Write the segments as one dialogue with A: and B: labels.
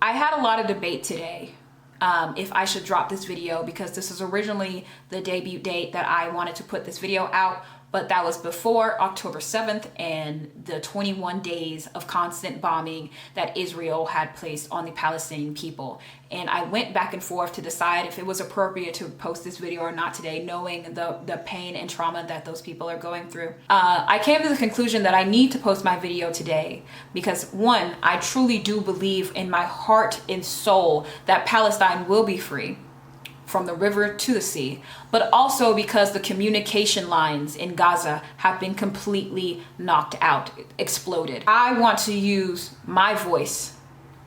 A: I had a lot of debate today if I should drop this video, because this is originally the debut date that I wanted to put this video out, but that was before October 7th and the 21 days of constant bombing that Israel had placed on the Palestinian people. And I went back and forth to decide if it was appropriate to post this video or not today, knowing the pain and trauma that those people are going through. I came to the conclusion that I need to post my video today because, one, I truly do believe in my heart and soul that Palestine will be free from the river to the sea, but also because the communication lines in Gaza have been completely knocked out, exploded. I want to use my voice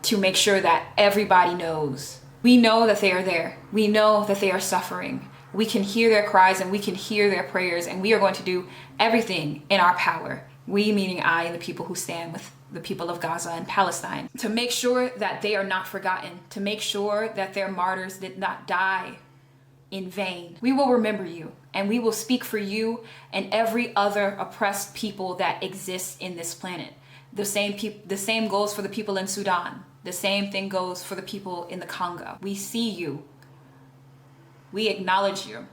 A: to make sure that everybody knows. We know that they are there. We know that they are suffering. We can hear their cries and we can hear their prayers, and we are going to do everything in our power. We, meaning I and the people who stand with the people of Gaza and Palestine, to make sure that they are not forgotten, to make sure that their martyrs did not die in vain. We will remember you, and we will speak for you and every other oppressed people that exists in this planet. The same goes for the people in Sudan. The same thing goes for the people in the Congo. We see you. We acknowledge you.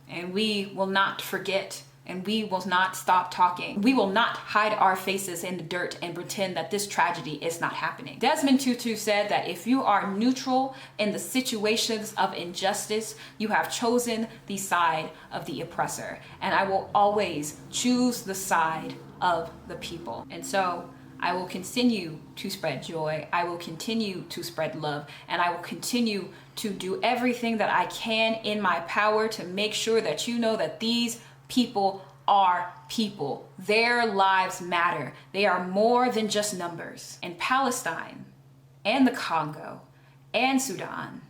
A: And we will not forget. And we will not stop talking. We will not hide our faces in the dirt and pretend that this tragedy is not happening. Desmond Tutu said that if you are neutral in the situations of injustice, you have chosen the side of the oppressor. And I will always choose the side of the people. And so I will continue to spread joy. I will continue to spread love. And I will continue to do everything that I can in my power to make sure that you know that these people are people. Their lives matter. They are more than just numbers. And Palestine and the Congo and Sudan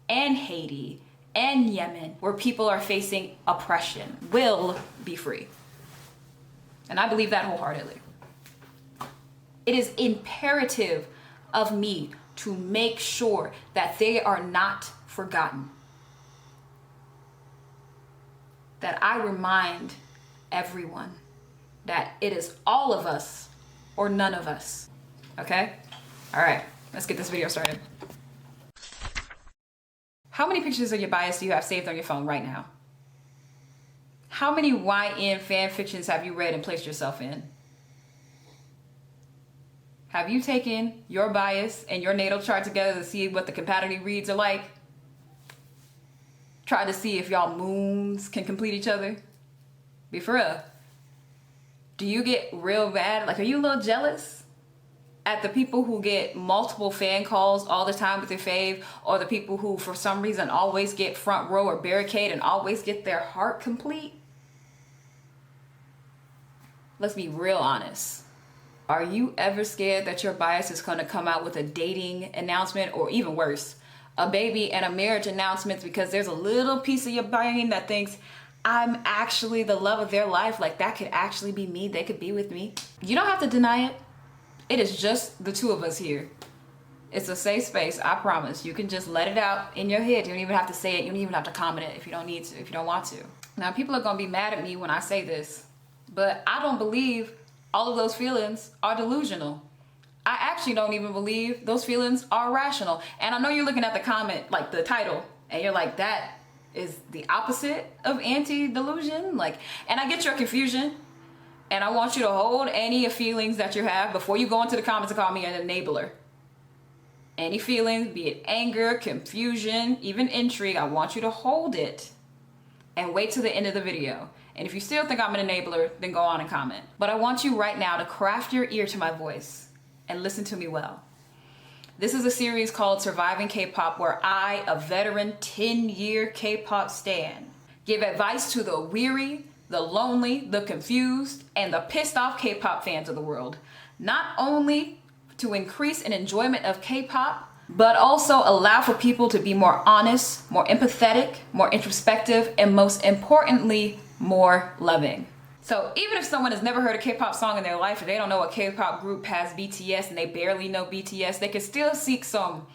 A: and Haiti and Yemen, where people are facing oppression, will be free. And I believe that wholeheartedly. It is imperative of me to make sure that they are not forgotten. That I remind everyone that it is all of us or none of us. Okay? All right, let's get this video started. How many pictures of your bias do you have saved on your phone right now? How many YN fan fictions have you read and placed yourself in? Have you taken your bias and your natal chart together to see what the compatibility reads are like? Try to see if y'all moons can complete each other? Be for real. Do you get real bad? Like, are you a little jealous at the people who get multiple fan calls all the time with their fave, or the people who for some reason always get front row or barricade and always get their heart complete? Let's be real honest. Are you ever scared that your bias is going to come out with a dating announcement, or even worse, a baby and a marriage announcement, because there's a little piece of your brain that thinks, I'm actually the love of their life, like that could actually be me, they could be with me? You don't have to deny it. It is just the two of us here. It's a safe space, I promise. You can just let it out in your head. You don't even have to say it. You don't even have to comment it if you don't need to, if you don't want to. Now, people are gonna be mad at me when I say this, but I don't believe all of those feelings are delusional. I actually don't even believe those feelings are rational. And I know you're looking at the comment, like the title, and you're like, that is the opposite of anti-delusion. Like, and I get your confusion. And I want you to hold any feelings that you have before you go into the comments and call me an enabler. Any feelings, be it anger, confusion, even intrigue, I want you to hold it and wait till the end of the video. And if you still think I'm an enabler, then go on and comment. But I want you right now to craft your ear to my voice and listen to me well. This is a series called Surviving K-Pop, where I, a veteran 10-year K-Pop stan, give advice to the weary, the lonely, the confused, and the pissed off K-Pop fans of the world. Not only to increase an enjoyment of K-Pop, but also allow for people to be more honest, more empathetic, more introspective, and most importantly, more loving. So even if someone has never heard a K-pop song in their life, or they don't know a K-pop group past BTS and they barely know BTS, they can still seek some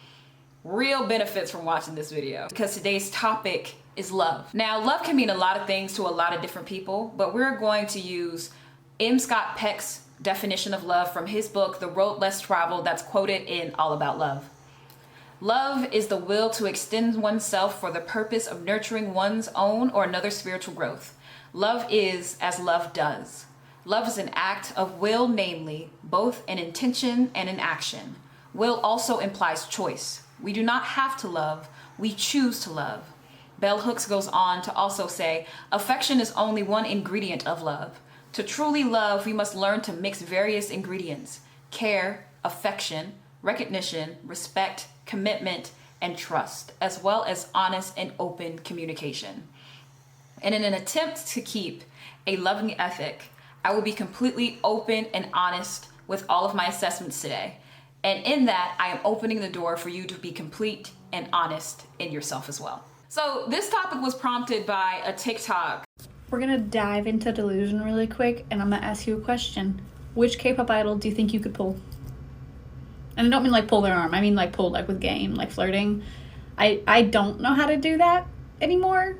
A: real benefits from watching this video, because today's topic is love. Now, love can mean a lot of things to a lot of different people, but we're going to use M. Scott Peck's definition of love from his book, The Road Less Traveled, that's quoted in All About Love. Love is the will to extend oneself for the purpose of nurturing one's own or another's spiritual growth. Love is as love does. Love is an act of will, namely, both an intention and an action. Will also implies choice. We do not have to love, we choose to love. Bell Hooks goes on to also say, affection is only one ingredient of love. To truly love, we must learn to mix various ingredients: care, affection, recognition, respect, commitment, and trust, as well as honest and open communication. And in an attempt to keep a loving ethic, I will be completely open and honest with all of my assessments today. And in that, I am opening the door for you to be complete and honest in yourself as well. So this topic was prompted by a TikTok.
B: We're gonna dive into delusion really quick, and I'm gonna ask you a question. Which K-pop idol do you think you could pull? And I don't mean like pull their arm, I mean like pull like with game, like flirting. I don't know how to do that anymore,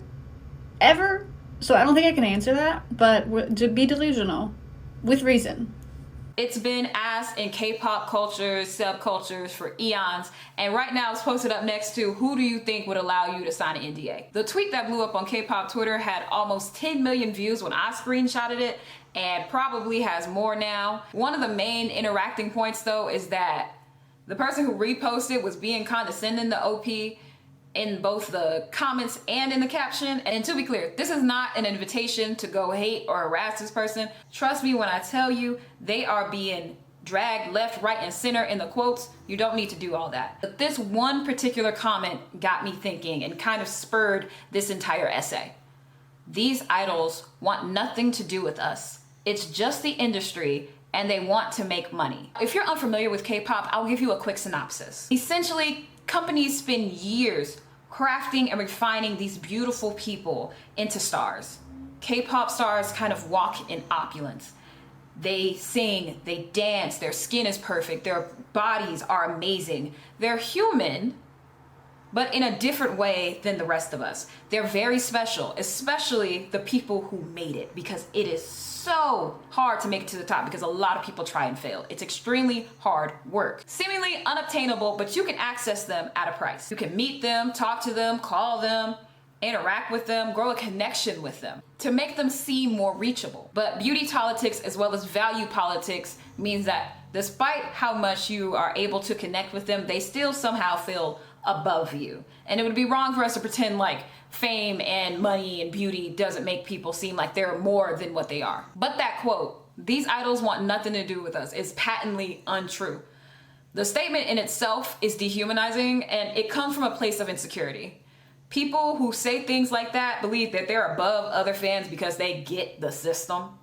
B: ever, so I don't think I can answer that, but to be delusional, with reason.
A: It's been asked in K-pop cultures, subcultures for eons, and right now it's posted up next to who do you think would allow you to sign an NDA. The tweet that blew up on K-pop Twitter had almost 10 million views when I screenshotted it, and probably has more now. One of the main interacting points though is that the person who reposted was being condescending to OP in both the comments and in the caption. And to be clear, this is not an invitation to go hate or harass this person. Trust me when I tell you, they are being dragged left, right, and center in the quotes. You don't need to do all that. But this one particular comment got me thinking and kind of spurred this entire essay. These idols want nothing to do with us. It's just the industry, and they want to make money. If you're unfamiliar with K-pop, I'll give you a quick synopsis. Essentially, companies spend years crafting and refining these beautiful people into stars. K-pop stars kind of walk in opulence. They sing, they dance, their skin is perfect, their bodies are amazing. They're human, but in a different way than the rest of us. They're very special, especially the people who made it, because it is so hard to make it to the top because a lot of people try and fail. It's extremely hard work. Seemingly unobtainable, but you can access them at a price. You can meet them, talk to them, call them, interact with them, grow a connection with them to make them seem more reachable. But beauty politics as well as value politics means that despite how much you are able to connect with them, they still somehow feel above you. And it would be wrong for us to pretend like fame and money and beauty doesn't make people seem like they're more than what they are. But that quote, "These idols want nothing to do with us," is patently untrue. The statement in itself is dehumanizing, and it comes from a place of insecurity. People who say things like that believe that they're above other fans because they get the system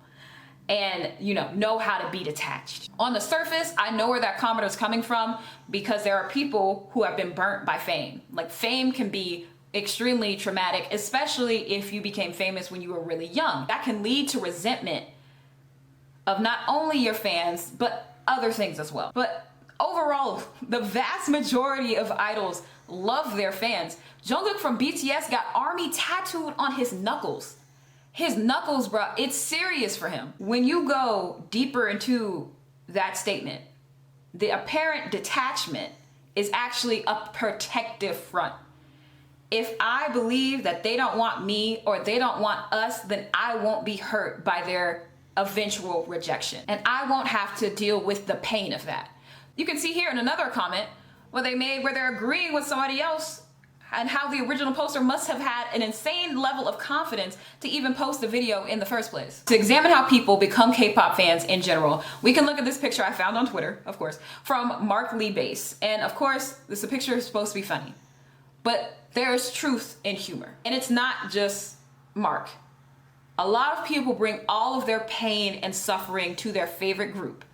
A: and know how to be detached. On the surface, I know where that comment is coming from because there are people who have been burnt by fame. Like, fame can be extremely traumatic, especially if you became famous when you were really young. That can lead to resentment of not only your fans, but other things as well. But overall, the vast majority of idols love their fans. Jungkook from BTS got army tattooed on his knuckles. His knuckles, bro, it's serious for him. When you go deeper into that statement, the apparent detachment is actually a protective front. If I believe that they don't want me or they don't want us, then I won't be hurt by their eventual rejection. And I won't have to deal with the pain of that. You can see here in another comment where they're agreeing with somebody else and how the original poster must have had an insane level of confidence to even post the video in the first place. To examine how people become K-pop fans in general, we can look at this picture I found on Twitter, of course, from Mark Lee Base. And of course, this picture is supposed to be funny, but there's truth in humor. And it's not just Mark. A lot of people bring all of their pain and suffering to their favorite group,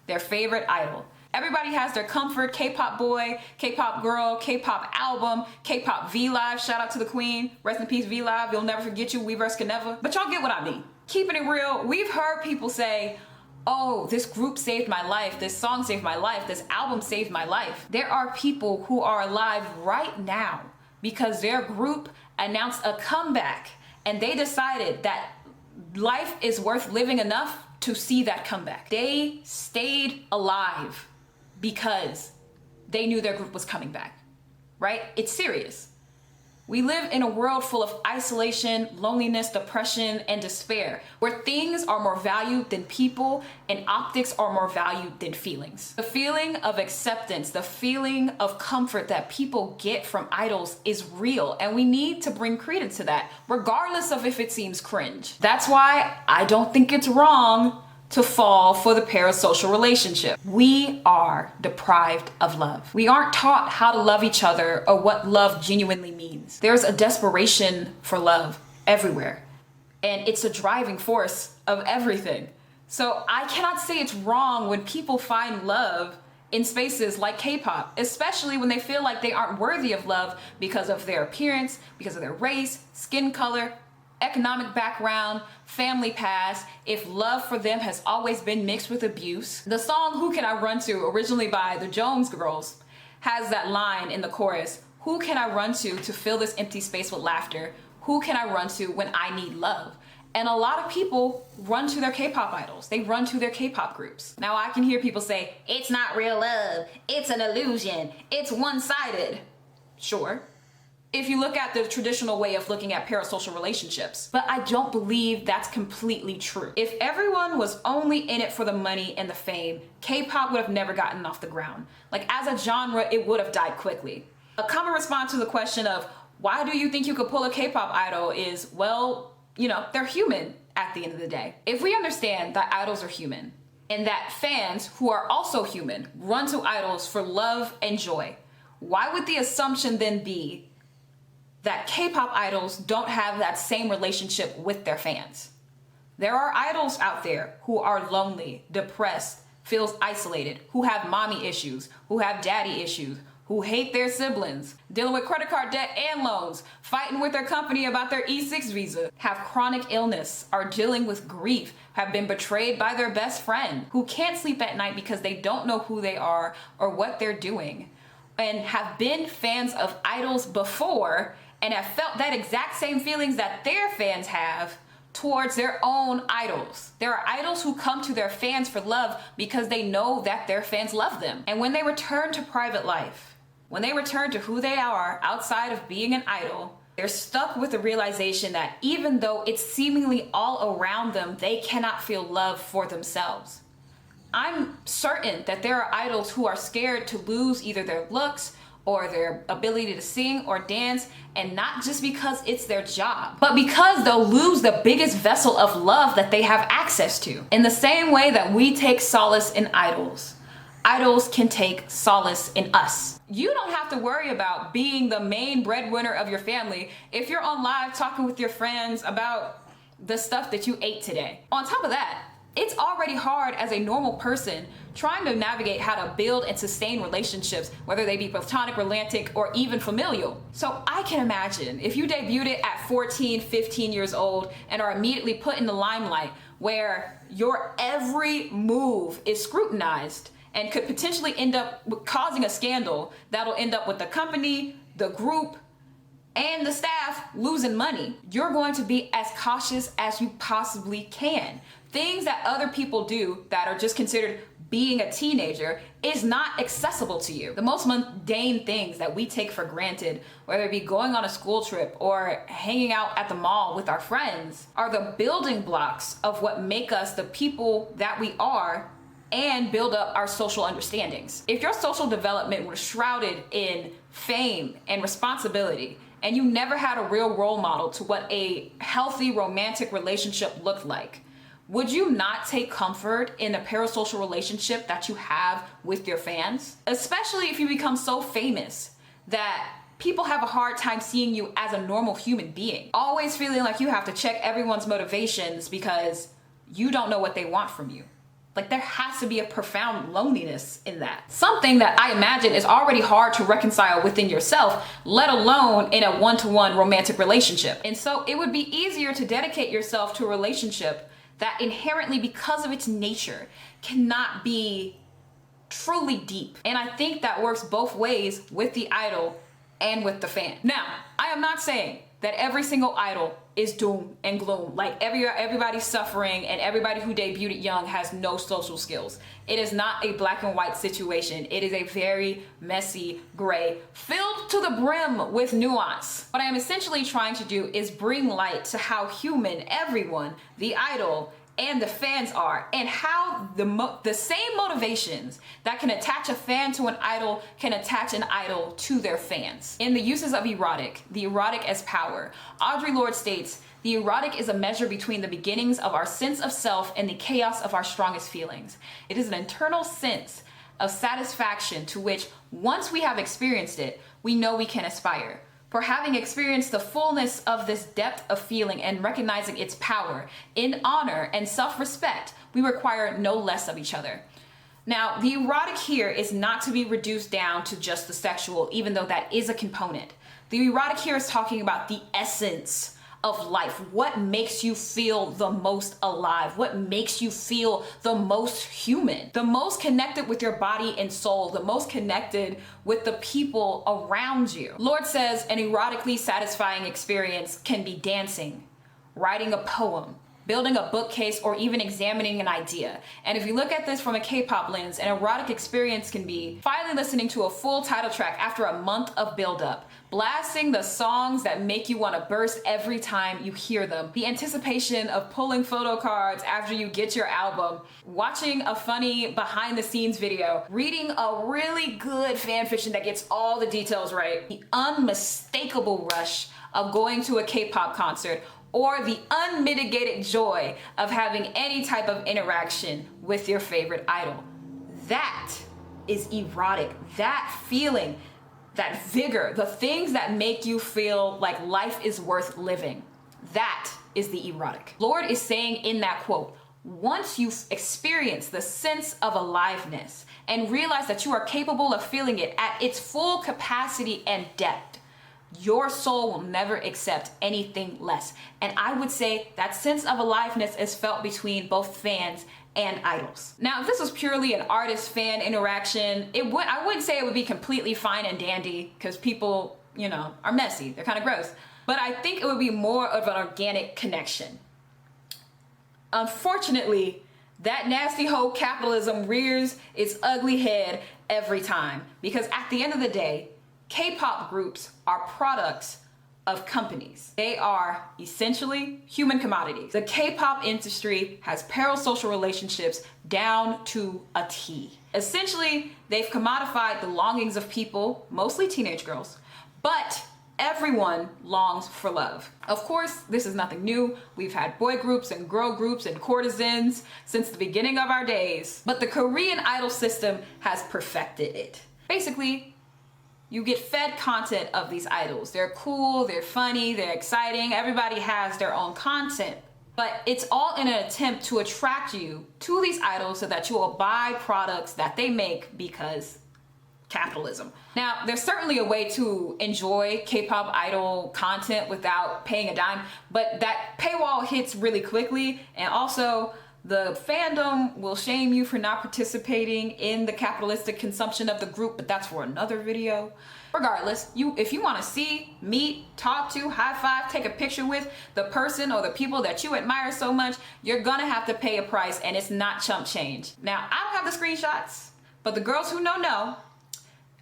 A: their favorite idol. Everybody has their comfort, K-pop boy, K-pop girl, K-pop album, K-pop V-Live, shout out to the queen, rest in peace V-Live, we'll never forget you, Weverse can never. But y'all get what I mean. Keeping it real, we've heard people say, oh, this group saved my life, this song saved my life, this album saved my life. There are people who are alive right now because their group announced a comeback and they decided that life is worth living enough to see that comeback. They stayed alive because they knew their group was coming back. right? It's serious. We live in a world full of isolation, loneliness, depression, and despair, where things are more valued than people and optics are more valued than feelings. The feeling of acceptance, the feeling of comfort that people get from idols is real, and we need to bring credence to that, regardless of if it seems cringe. That's why I don't think it's wrong to fall for the parasocial relationship. We are deprived of love. We aren't taught how to love each other or what love genuinely means. There's a desperation for love everywhere, and it's a driving force of everything. So I cannot say it's wrong when people find love in spaces like K-pop, especially when they feel like they aren't worthy of love because of their appearance, because of their race, skin color, economic background, family past, if love for them has always been mixed with abuse. The song Who Can I Run To, originally by the Jones Girls, has that line in the chorus, who can I run to fill this empty space with laughter? Who can I run to when I need love? And a lot of people run to their K-pop idols. They run to their K-pop groups. Now I can hear people say, it's not real love, it's an illusion, it's one-sided. Sure, if you look at the traditional way of looking at parasocial relationships. But I don't believe that's completely true. If everyone was only in it for the money and the fame, K-pop would have never gotten off the ground. Like, as a genre, it would have died quickly. A common response to the question of, why do you think you could pull a K-pop idol is, well, you know, they're human at the end of the day. If we understand that idols are human, and that fans who are also human run to idols for love and joy, why would the assumption then be that K-pop idols don't have that same relationship with their fans? There are idols out there who are lonely, depressed, feels isolated, who have mommy issues, who have daddy issues, who hate their siblings, dealing with credit card debt and loans, fighting with their company about their E6 visa, have chronic illness, are dealing with grief, have been betrayed by their best friend, who can't sleep at night because they don't know who they are or what they're doing, and have been fans of idols before and have felt that exact same feelings that their fans have towards their own idols. There are idols who come to their fans for love because they know that their fans love them. And when they return to private life, when they return to who they are outside of being an idol, they're stuck with the realization that even though it's seemingly all around them, they cannot feel love for themselves. I'm certain that there are idols who are scared to lose either their looks or their ability to sing or dance, and not just because it's their job, but because they'll lose the biggest vessel of love that they have access to. In the same way that we take solace in idols, idols can take solace in us. You don't have to worry about being the main breadwinner of your family if you're on live talking with your friends about the stuff that you ate today. On top of that, it's already hard as a normal person trying to navigate how to build and sustain relationships, whether they be platonic, romantic, or even familial. So I can imagine if you debuted it at 14, 15 years old and are immediately put in the limelight where your every move is scrutinized and could potentially end up causing a scandal that'll end up with the company, the group, and the staff losing money. You're going to be as cautious as you possibly can. Things that other people do that are just considered being a teenager is not accessible to you. The most mundane things that we take for granted, whether it be going on a school trip or hanging out at the mall with our friends, are the building blocks of what make us the people that we are and build up our social understandings. If your social development was shrouded in fame and responsibility, and you never had a real role model to what a healthy romantic relationship looked like, would you not take comfort in a parasocial relationship that you have with your fans? Especially if you become so famous that people have a hard time seeing you as a normal human being. Always feeling like you have to check everyone's motivations because you don't know what they want from you. Like, there has to be a profound loneliness in that. Something that I imagine is already hard to reconcile within yourself, let alone in a one-to-one romantic relationship. And so it would be easier to dedicate yourself to a relationship that inherently, because of its nature, cannot be truly deep. And I think that works both ways with the idol and with the fan. Now, I am not saying that every single idol is doom and gloom. Like everybody's suffering, and everybody who debuted young has no social skills. It is not a black and white situation. It is a very messy gray, filled to the brim with nuance. What I am essentially trying to do is bring light to how human everyone, the idol, and the fans are, and how the same motivations that can attach a fan to an idol can attach an idol to their fans. In the uses of erotic, the erotic as power, Audre Lorde states, the erotic is a measure between the beginnings of our sense of self and the chaos of our strongest feelings. It is an internal sense of satisfaction to which, once we have experienced it, we know we can aspire. For having experienced the fullness of this depth of feeling and recognizing its power, in honor and self-respect, we require no less of each other. Now, the erotic here is not to be reduced down to just the sexual, even though that is a component. The erotic here is talking about the essence of life. What makes you feel the most alive? What makes you feel the most human? The most connected with your body and soul, the most connected with the people around you. Lorde says an erotically satisfying experience can be dancing, writing a poem, building a bookcase, or even examining an idea. And if you look at this from a K-pop lens, an erotic experience can be finally listening to a full title track after a month of build-up, blasting the songs that make you want to burst every time you hear them, the anticipation of pulling photo cards after you get your album, watching a funny behind-the-scenes video, reading a really good fan fiction that gets all the details right, the unmistakable rush of going to a K-pop concert, or the unmitigated joy of having any type of interaction with your favorite idol. That is erotic. That feeling, that vigor, the things that make you feel like life is worth living. That is the erotic. Lorde is saying in that quote, once you experience the sense of aliveness and realize that you are capable of feeling it at its full capacity and depth, your soul will never accept anything less. And I would say that sense of aliveness is felt between both fans and idols. Now, if this was purely an artist-fan interaction, I wouldn't say it would be completely fine and dandy, because people, are messy. They're kind of gross. But I think it would be more of an organic connection. Unfortunately, that nasty whole capitalism rears its ugly head every time, because at the end of the day, K-pop groups are products of companies. They are essentially human commodities. The K-pop industry has parasocial relationships down to a T. Essentially, they've commodified the longings of people, mostly teenage girls, but everyone longs for love. Of course, this is nothing new. We've had boy groups and girl groups and courtesans since the beginning of our days, but the Korean idol system has perfected it. Basically, you get fed content of these idols. They're cool, they're funny, they're exciting. Everybody has their own content. But it's all in an attempt to attract you to these idols so that you will buy products that they make, because capitalism. Now, there's certainly a way to enjoy K-pop idol content without paying a dime, but that paywall hits really quickly, and also the fandom will shame you for not participating in the capitalistic consumption of the group, but that's for another video. Regardless, if you want to see, meet, talk to, high five, take a picture with the person or the people that you admire so much, you're gonna have to pay a price, and it's not chump change. Now, I don't have the screenshots, but the girls who know.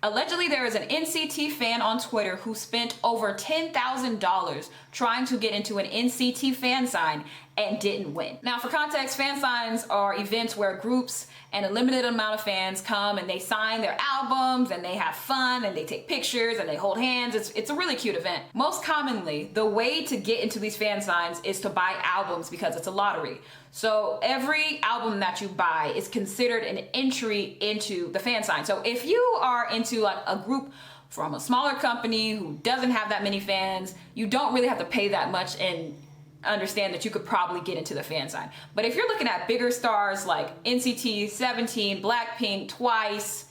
A: Allegedly, there is an NCT fan on Twitter who spent over $10,000 trying to get into an NCT fan sign and didn't win. Now, for context, fan signs are events where groups and a limited amount of fans come and they sign their albums and they have fun and they take pictures and they hold hands. It's a really cute event. Most commonly, the way to get into these fan signs is to buy albums, because it's a lottery. So every album that you buy is considered an entry into the fan sign. So if you are into like a group from a smaller company who doesn't have that many fans, you don't really have to pay that much and understand that you could probably get into the fan sign. But if you're looking at bigger stars like NCT, 17, Blackpink, Twice,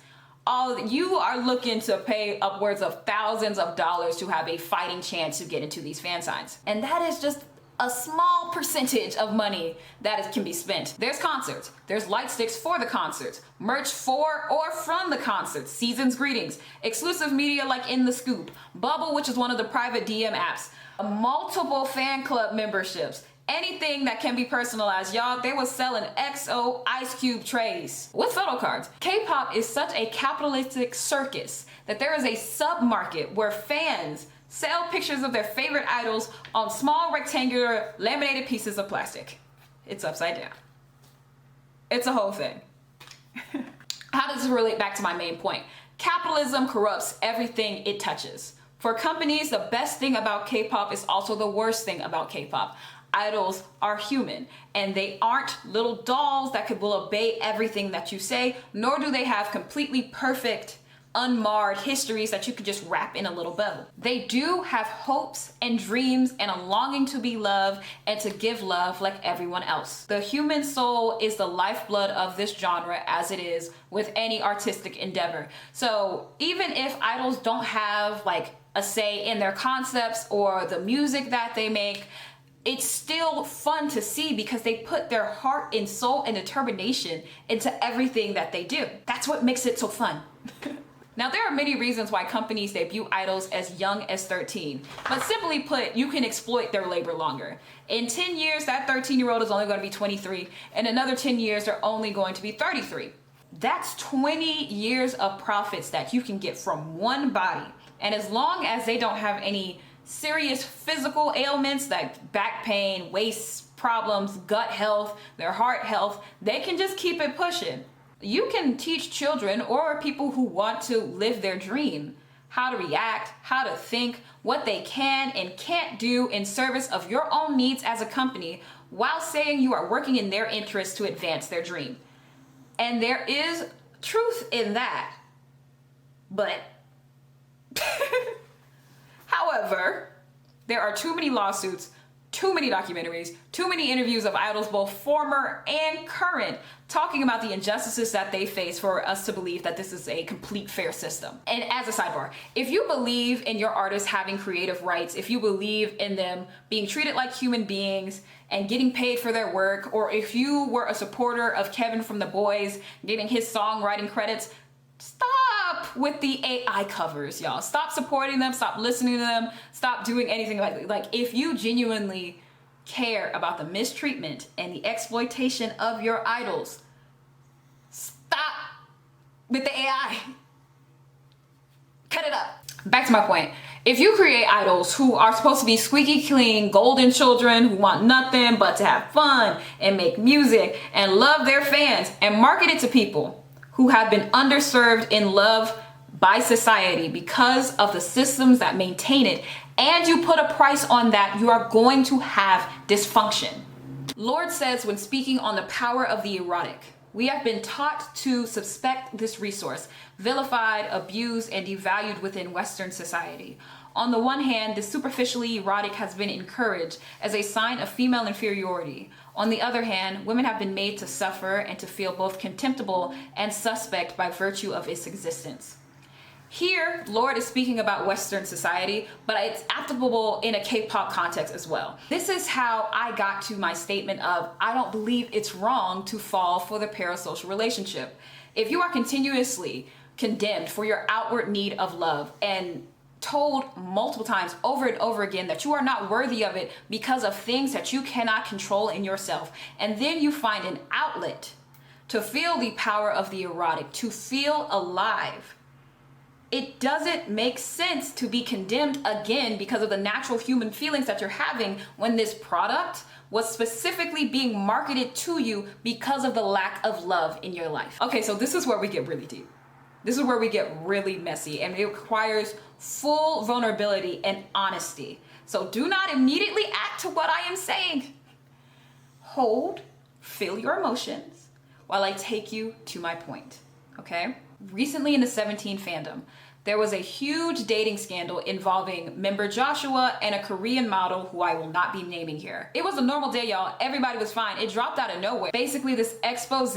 A: you are looking to pay upwards of thousands of dollars to have a fighting chance to get into these fan signs. And that is just a small percentage of money can be spent. There's concerts, there's light sticks for the concerts, merch for or from the concerts, season's greetings, exclusive media like In the Scoop, Bubble, which is one of the private DM apps, multiple fan club memberships, anything that can be personalized. Y'all, they was selling XO Ice Cube trays with photo cards. K-pop is such a capitalistic circus that there is a sub-market where fans sell pictures of their favorite idols on small rectangular laminated pieces of plastic. It's upside down. It's a whole thing. How does this relate back to my main point? Capitalism corrupts everything it touches. For companies, the best thing about K-pop is also the worst thing about K-pop. Idols are human, and they aren't little dolls that will obey everything that you say, nor do they have completely perfect, unmarred histories that you could just wrap in a little bow. They do have hopes and dreams and a longing to be loved and to give love like everyone else. The human soul is the lifeblood of this genre, as it is with any artistic endeavor. So even if idols don't have like a say in their concepts or the music that they make, it's still fun to see because they put their heart and soul and determination into everything that they do. That's what makes it so fun. Now, there are many reasons why companies debut idols as young as 13, but simply put, you can exploit their labor longer. In 10 years, that 13-year-old is only going to be 23. In another 10 years, they're only going to be 33. That's 20 years of profits that you can get from one body. And as long as they don't have any serious physical ailments like back pain, waist problems, gut health, their heart health, they can just keep it pushing. You can teach children or people who want to live their dream how to react, how to think, what they can and can't do in service of your own needs as a company while saying you are working in their interest to advance their dream. And there is truth in that. But however, there are too many lawsuits, too many documentaries, too many interviews of idols, both former and current, talking about the injustices that they face for us to believe that this is a complete fair system. And as a sidebar, if you believe in your artists having creative rights, if you believe in them being treated like human beings and getting paid for their work, or if you were a supporter of Kevin from The Boys getting his songwriting credits, stop with the AI covers, y'all. Stop supporting them, stop listening to them, stop doing anything like if you genuinely care about the mistreatment and the exploitation of your idols, stop with the AI. Cut it up. Back to my point. If you create idols who are supposed to be squeaky clean, golden children who want nothing but to have fun and make music and love their fans and market it to people who have been underserved in love by society because of the systems that maintain it, and you put a price on that, you are going to have dysfunction. Lorde says when speaking on the power of the erotic, we have been taught to suspect this resource, vilified, abused, and devalued within Western society. On the one hand, the superficially erotic has been encouraged as a sign of female inferiority. On the other hand, women have been made to suffer and to feel both contemptible and suspect by virtue of its existence. Here, Lorde is speaking about Western society, but it's applicable in a K-pop context as well. This is how I got to my statement of, I don't believe it's wrong to fall for the parasocial relationship. If you are continuously condemned for your outward need of love and told multiple times over and over again that you are not worthy of it because of things that you cannot control in yourself, and then you find an outlet to feel the power of the erotic, to feel alive, it doesn't make sense to be condemned again because of the natural human feelings that you're having when this product was specifically being marketed to you because of the lack of love in your life. Okay, so this is where we get really deep. This is where we get really messy, and it requires full vulnerability and honesty. So do not immediately act to what I am saying. Hold, feel your emotions while I take you to my point, okay? Recently in the 17 fandom, there was a huge dating scandal involving member Joshua and a Korean model who I will not be naming here. It was a normal day, y'all. Everybody was fine. It dropped out of nowhere. Basically, this expose,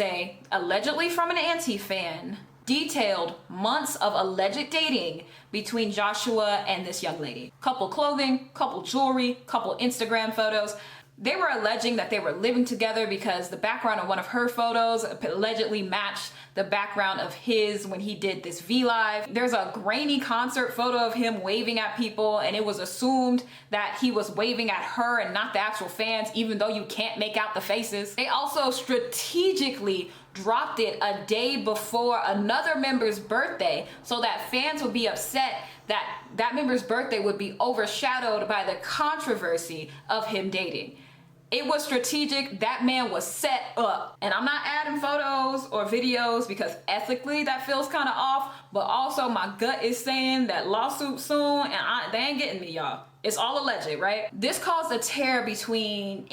A: allegedly from an anti-fan, detailed months of alleged dating between Joshua and this young lady. Couple clothing, couple jewelry, couple Instagram photos. They were alleging that they were living together because the background of one of her photos allegedly matched the background of his when he did this V-Live. There's a grainy concert photo of him waving at people, and it was assumed that he was waving at her and not the actual fans, even though you can't make out the faces. They also strategically dropped it a day before another member's birthday so that fans would be upset that that member's birthday would be overshadowed by the controversy of him dating. It was strategic. That man was set up. And I'm not adding photos or videos because ethically that feels kind of off, but also my gut is saying that lawsuit soon, and they ain't getting me, y'all. It's all alleged, right? This caused a tear between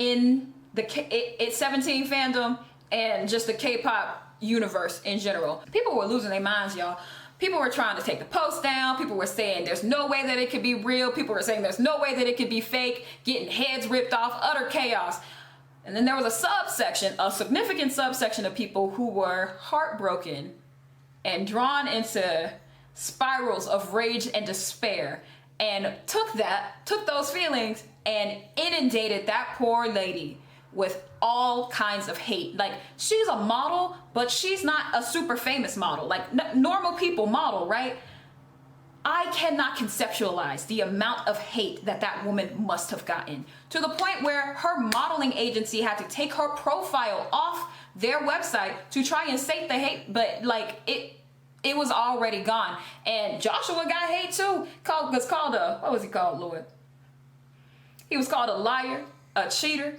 A: It's 17 fandom and just the K-pop universe in general. People were losing their minds, y'all. People were trying to take the post down. People were saying there's no way that it could be real. People were saying there's no way that it could be fake, getting heads ripped off, utter chaos. And then there was a subsection, a significant subsection of people who were heartbroken and drawn into spirals of rage and despair, and took those feelings and inundated that poor lady with all kinds of hate. Like, she's a model, but she's not a super famous model, like normal people model, right? I cannot conceptualize the amount of hate that that woman must have gotten, to the point where her modeling agency had to take her profile off their website to try and sate the hate, but like it was already gone. And Joshua got hate too. What was he called, Lorde? He was called a liar, a cheater,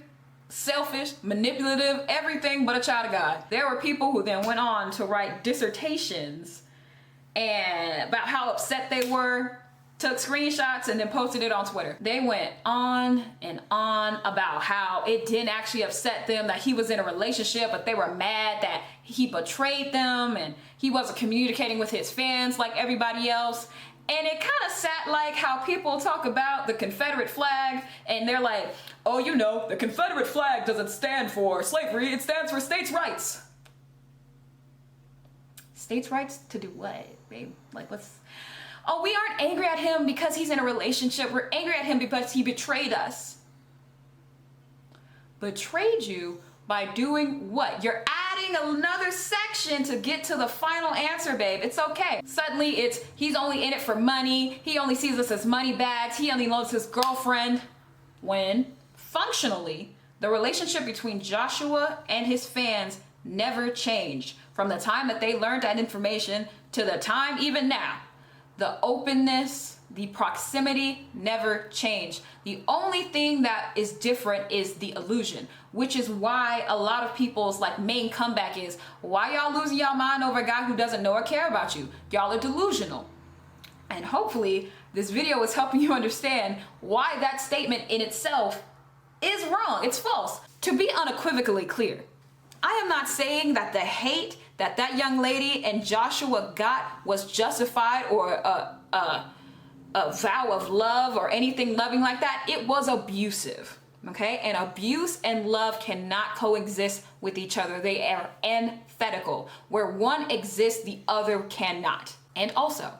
A: selfish, manipulative, everything but a child of God. There were people who then went on to write dissertations and about how upset they were, took screenshots and then posted it on Twitter. They went on and on about how it didn't actually upset them that he was in a relationship, but they were mad that he betrayed them and he wasn't communicating with his fans like everybody else. And it kind of sat like how people talk about the Confederate flag and they're like, oh, you know, the Confederate flag doesn't stand for slavery, it stands for states' rights. States' rights to do what, babe? Like, oh, we aren't angry at him because he's in a relationship. We're angry at him because he betrayed us. Betrayed you by doing what? You're adding another section to get to the final answer, babe. It's okay. Suddenly he's only in it for money. He only sees us as money bags. He only loves his girlfriend. When functionally, the relationship between Joshua and his fans never changed. From the time that they learned that information to the time even now, the openness, the proximity never changed. The only thing that is different is the illusion, which is why a lot of people's main comeback is, why y'all losing y'all mind over a guy who doesn't know or care about you? Y'all are delusional. And hopefully this video is helping you understand why that statement in itself is wrong. It's false. To be unequivocally clear, I am not saying that the hate that that young lady and Joshua got was justified or a vow of love or anything loving like that. It was abusive, okay? And abuse and love cannot coexist with each other. They are antithetical. Where one exists, the other cannot. And also,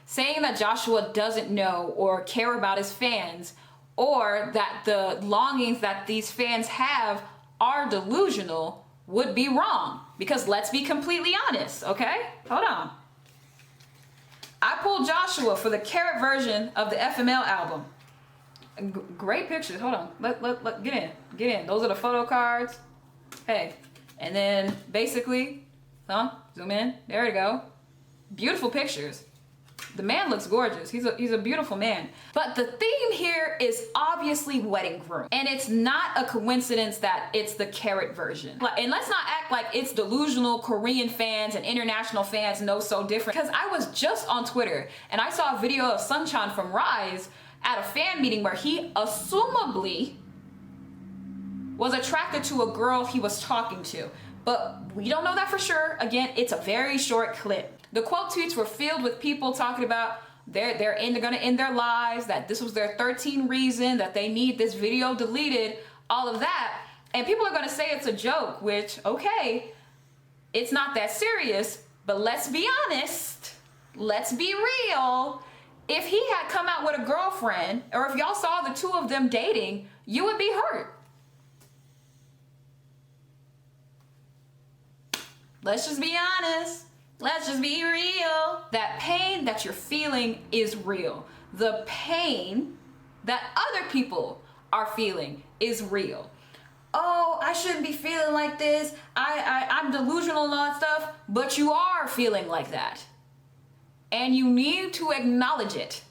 A: saying that Joshua doesn't know or care about his fans, or that the longings that these fans have are delusional, would be wrong. Because let's be completely honest, okay? Hold on. I pulled Joshua for the Carrot version of the FML album. Great pictures. Hold on. Let get in. Those are the photo cards. Hey. And then basically, zoom in. There we go. Beautiful pictures. The man looks gorgeous. He's a beautiful man. But the theme here is obviously wedding groom. And it's not a coincidence that it's the Carrot version. And let's not act like it's delusional Korean fans and international fans know so different. Because I was just on Twitter and I saw a video of Sunchan from Rise at a fan meeting where he assumably was attracted to a girl he was talking to. But we don't know that for sure. Again, it's a very short clip. The quote tweets were filled with people talking about they're gonna end their lives, that this was their 13th reason, that they need this video deleted, all of that. And people are gonna say it's a joke, which, okay, it's not that serious, But let's be honest, let's be real. If he had come out with a girlfriend, or if y'all saw the two of them dating, you would be hurt. Let's just be honest. Let's just be real. That pain that you're feeling is real. The pain that other people are feeling is real. Oh, I shouldn't be feeling like this. I'm delusional and all that stuff, but you are feeling like that. And you need to acknowledge it,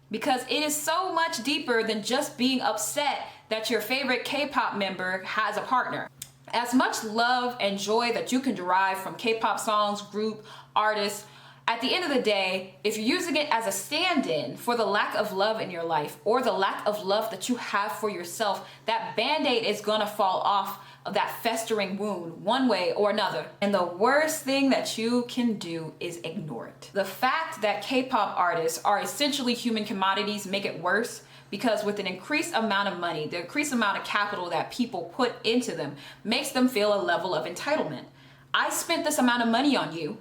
A: because it is so much deeper than just being upset that your favorite K-pop member has a partner. As much love and joy that you can derive from K-pop songs, group, artists, at the end of the day, if you're using it as a stand-in for the lack of love in your life or the lack of love that you have for yourself, that band-aid is gonna fall off of that festering wound one way or another. And the worst thing that you can do is ignore it. The fact that K-pop artists are essentially human commodities make it worse, because with an increased amount of money, the increased amount of capital that people put into them makes them feel a level of entitlement. I spent this amount of money on you,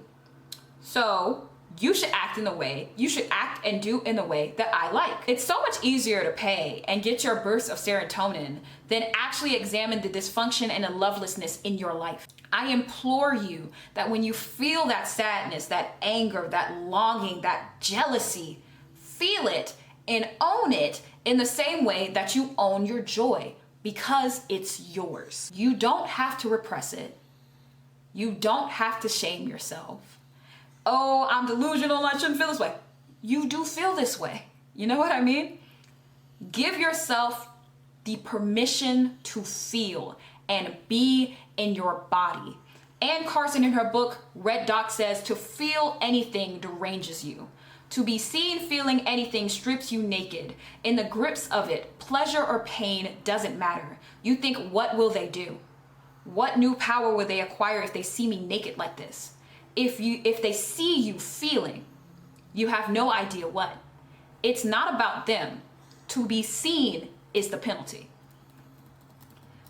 A: so you should act in the way, you should act and do in the way that I like. It's so much easier to pay and get your bursts of serotonin than actually examine the dysfunction and the lovelessness in your life. I implore you that when you feel that sadness, that anger, that longing, that jealousy, feel it and own it in the same way that you own your joy, because it's yours. You don't have to repress it. You don't have to shame yourself. Oh, I'm delusional, I shouldn't feel this way. You do feel this way. You know what I mean? Give yourself the permission to feel and be in your body. Anne Carson in her book, Red Dot, says to feel anything deranges you. To be seen feeling anything strips you naked. In the grips of it, pleasure or pain doesn't matter. You think, what will they do? What new power will they acquire if they see me naked like this? If they see you feeling, you have no idea what. It's not about them. To be seen is the penalty.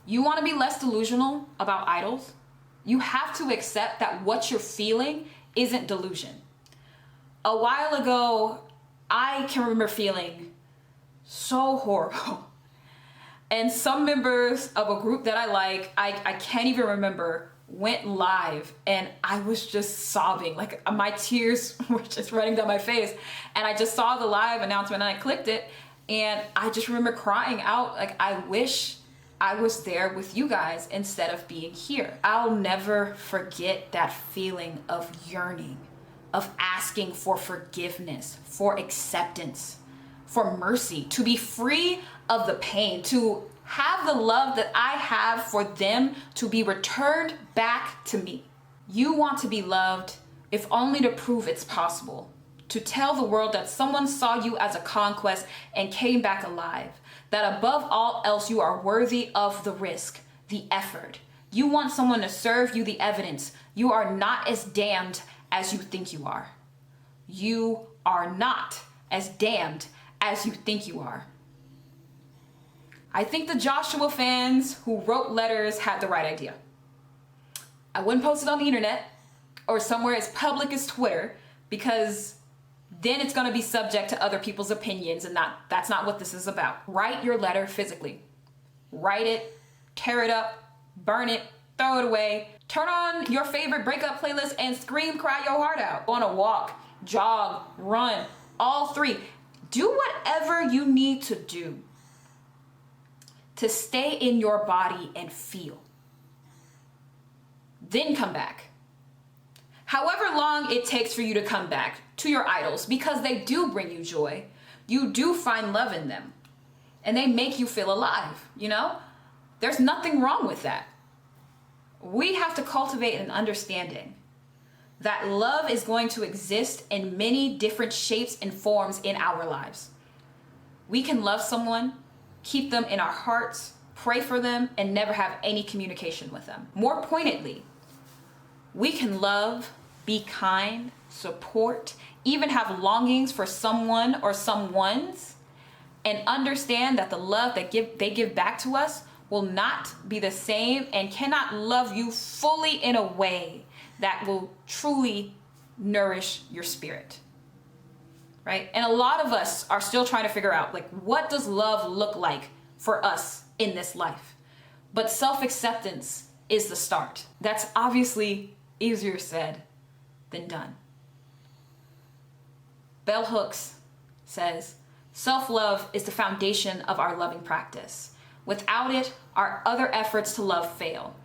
A: You want to be less delusional about idols? You have to accept that what you're feeling isn't delusion. A while ago, I can remember feeling so horrible. And some members of a group that I like, I can't even remember, went live and I was just sobbing. Like my tears were just running down my face. And I just saw the live announcement and I clicked it. And I just remember crying out, like, I wish I was there with you guys instead of being here. I'll never forget that feeling of yearning, of asking for forgiveness, for acceptance, for mercy, to be free of the pain, to have the love that I have for them to be returned back to me. You want to be loved, if only to prove it's possible, to tell the world that someone saw you as a conquest and came back alive, that above all else you are worthy of the risk, the effort. You want someone to serve you the evidence. You are not as damned as you think you are. You are not as damned as you think you are. I think the Joshua fans who wrote letters had the right idea. I wouldn't post it on the internet or somewhere as public as Twitter, because then it's going to be subject to other people's opinions, and that's not what this is about. Write your letter physically. Write it, tear it up, burn it, throw it away. Turn on your favorite breakup playlist and scream, cry your heart out. Go on a walk, jog, run, all three. Do whatever you need to do to stay in your body and feel. Then come back. However long it takes for you to come back to your idols, because they do bring you joy. You do find love in them and they make you feel alive, you know? There's nothing wrong with that. We have to cultivate an understanding that love is going to exist in many different shapes and forms in our lives. We can love someone, keep them in our hearts, pray for them, and never have any communication with them. More pointedly, we can love, be kind, support, even have longings for someone or someones, and understand that the love that they give back to us will not be the same and cannot love you fully in a way that will truly nourish your spirit, right? And a lot of us are still trying to figure out, like, what does love look like for us in this life? But self-acceptance is the start. That's obviously easier said than done. Bell Hooks says, self-love is the foundation of our loving practice. Without it, our other efforts to love fail.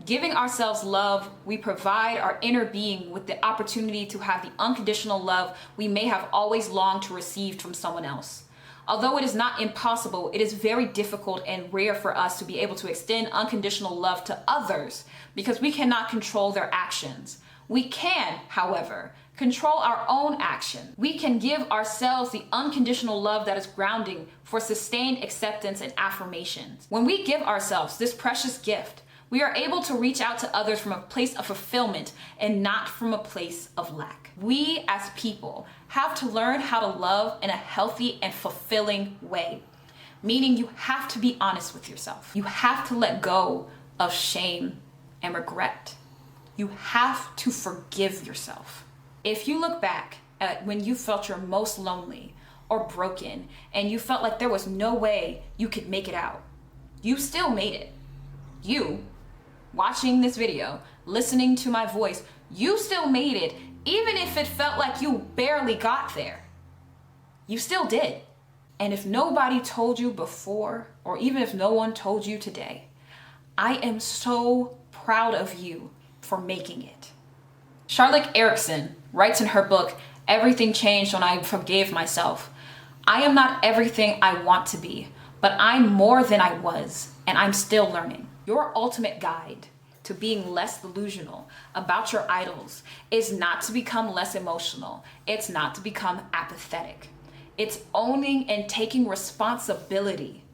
A: Giving ourselves love, we provide our inner being with the opportunity to have the unconditional love we may have always longed to receive from someone else. Although it is not impossible, it is very difficult and rare for us to be able to extend unconditional love to others because we cannot control their actions. We can, however, control our own action. We can give ourselves the unconditional love that is grounding for sustained acceptance and affirmations. When we give ourselves this precious gift, we are able to reach out to others from a place of fulfillment and not from a place of lack. We as people have to learn how to love in a healthy and fulfilling way, meaning you have to be honest with yourself. You have to let go of shame and regret. You have to forgive yourself. If you look back at when you felt your most lonely or broken and you felt like there was no way you could make it out, you still made it. You, watching this video, listening to my voice, you still made it, even if it felt like you barely got there. You still did. And if nobody told you before, or even if no one told you today, I am so proud of you for making it. Charlotte Eriksson writes in her book, Everything Changed When I Forgave Myself, I am not everything I want to be, but I'm more than I was, and I'm still learning. Your ultimate guide to being less delusional about your idols is not to become less emotional. It's not to become apathetic. It's owning and taking responsibility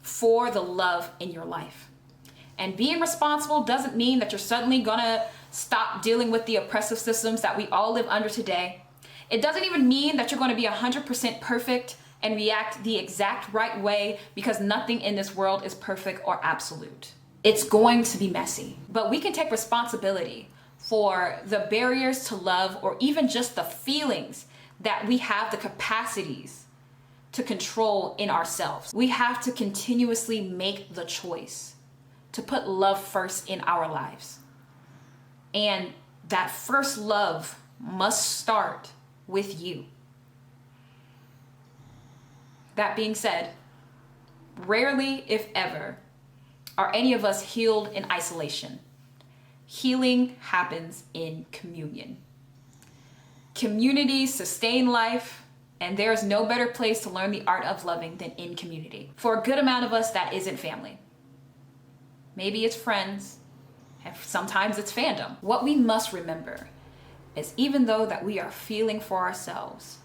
A: for the love in your life. And being responsible doesn't mean that you're suddenly gonna stop dealing with the oppressive systems that we all live under today. It doesn't even mean that you're gonna be 100% perfect and react the exact right way, because nothing in this world is perfect or absolute. It's going to be messy, but we can take responsibility for the barriers to love, or even just the feelings that we have the capacities to control in ourselves. We have to continuously make the choice to put love first in our lives. And that first love must start with you. That being said, rarely, if ever, are any of us healed in isolation. Healing happens in communion. Community sustain life, and there is no better place to learn the art of loving than in community. For a good amount of us, that isn't family. Maybe it's friends, and sometimes it's fandom. What we must remember is, even though that we are feeling for ourselves,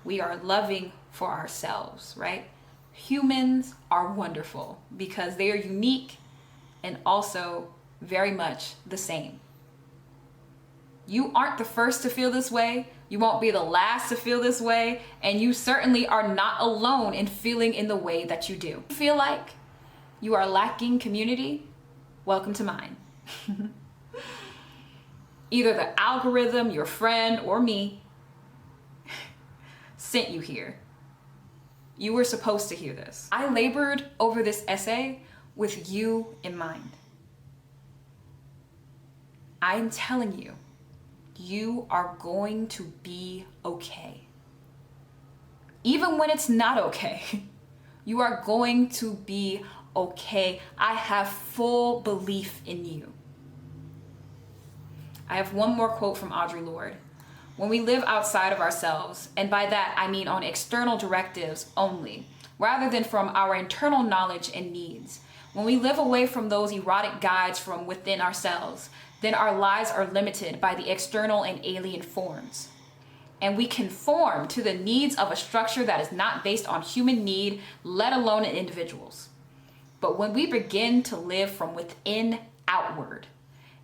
A: we are loving for ourselves, right? Humans are wonderful because they are unique and also very much the same. You aren't the first to feel this way. You won't be the last to feel this way. And you certainly are not alone in feeling in the way that you do. Feel like you are lacking community? Welcome to mine. Either the algorithm, your friend, or me sent you here. You were supposed to hear this. I labored over this essay with you in mind. I'm telling you, you are going to be okay. Even when it's not okay, you are going to be okay. I have full belief in you. I have one more quote from Audre Lorde. When we live outside of ourselves, and by that I mean on external directives only, rather than from our internal knowledge and needs, when we live away from those erotic guides from within ourselves, then our lives are limited by the external and alien forms. And we conform to the needs of a structure that is not based on human need, let alone in individuals. But when we begin to live from within outward,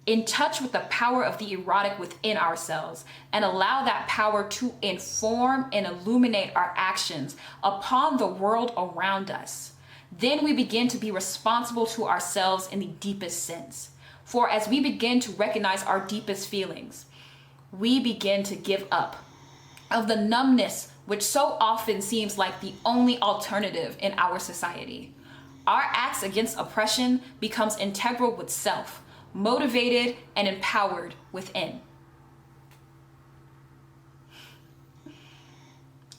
A: in touch with the power of the erotic within ourselves, and allow that power to inform and illuminate our actions upon the world around us, then we begin to be responsible to ourselves in the deepest sense For as we begin to recognize our deepest feelings, we begin to give up of the numbness which so often seems like the only alternative in our society. Our acts against oppression becomes integral with self, motivated and empowered within.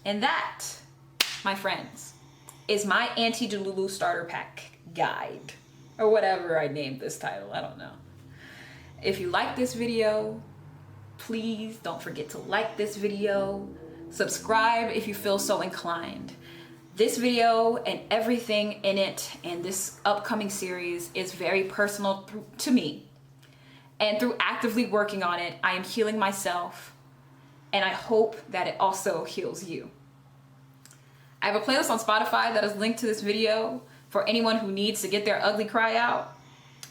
A: And that, my friends, is my Anti-Delulu starter pack guide, or whatever I named this title, I don't know. If you like this video, please don't forget to like this video, subscribe if you feel so inclined. This video and everything in it and this upcoming series is very personal to me. And through actively working on it, I am healing myself, and I hope that it also heals you. I have a playlist on Spotify that is linked to this video for anyone who needs to get their ugly cry out.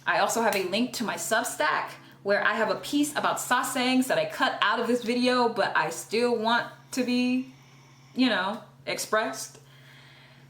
A: I also have a link to my Substack where I have a piece about sassangs that I cut out of this video, but I still want to be, expressed.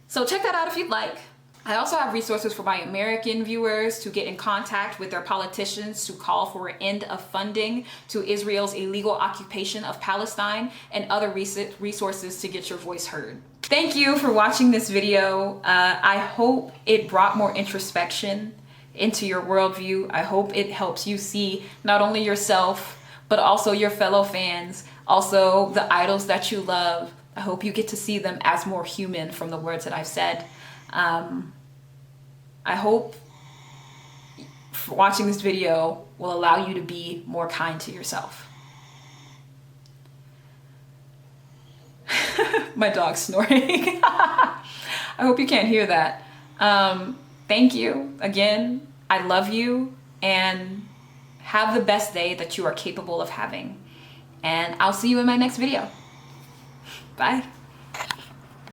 A: So check that out if you'd like. I also have resources for my American viewers to get in contact with their politicians to call for an end of funding to Israel's illegal occupation of Palestine, and other resources to get your voice heard. Thank you for watching this video. I hope it brought more introspection into your worldview. I hope it helps you see not only yourself, but also your fellow fans, also the idols that you love. I hope you get to see them as more human from the words that I've said. I hope watching this video will allow you to be more kind to yourself. My dog's snoring. I hope you can't hear that. Thank you again. I love you, and have the best day that you are capable of having. And I'll see you in my next video. Bye.